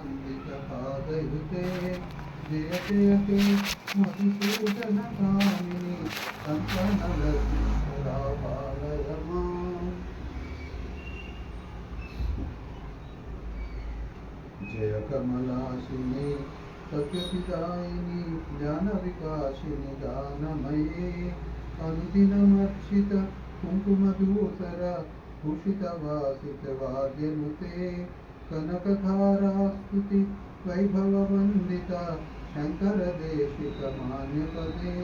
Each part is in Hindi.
वन्दितपादयुते जय जयते मधुसूदनकामिनि कङ्कणलक्ष्मी सदा पालय माम्। जय कमलाशिनी सत्यपिदायिनी ज्ञानविकासिनि दानमयी अनुदिनमर्चित कुङ्कुमधूसर भूषितवासितवाद्यनुते कनकधारास्तुति वैभववन्दिता शङ्करदेशिकमान्यपदे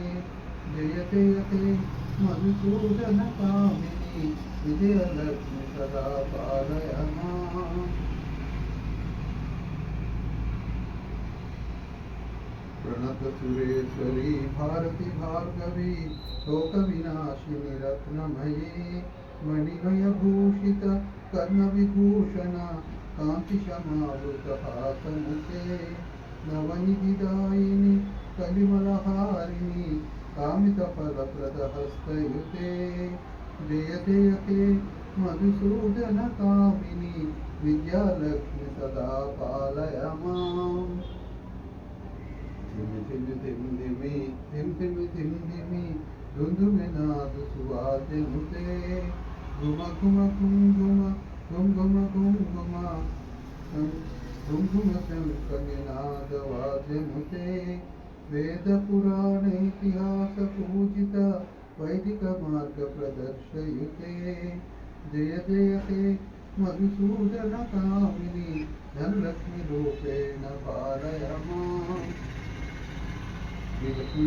जयते यते मधुसूदनकामिनि विजयलक्ष्मी सदा पालय माम्। प्रणत सुरेश्वरी भारती भार्गवी शोकविनाशिनी रत्नमयी मणिमयभूषित कर्णविभूषण कान्तिशमावृतहासनुते नवनिधिदायिनि कलिमलहारिणि कामितफलप्रदहस्तयुते जयते यते मधुसूदनकामिनि विद्यालक्ष्मी सदा पालय माम्। धिमि धुंधुमे नाद सुवाद्यनुते घुम घुम घुम घुम घुम घुम घुम घुम घुम शङ्खनिनाद वाद्यनुते वेद पुराण इतिहास पूजित वैदिक मार्ग प्रदर्शयुते जय जयते मधुसूदनकामिनि धनलक्ष्मी रूपेण पालय माम्। श्री लक्ष्मी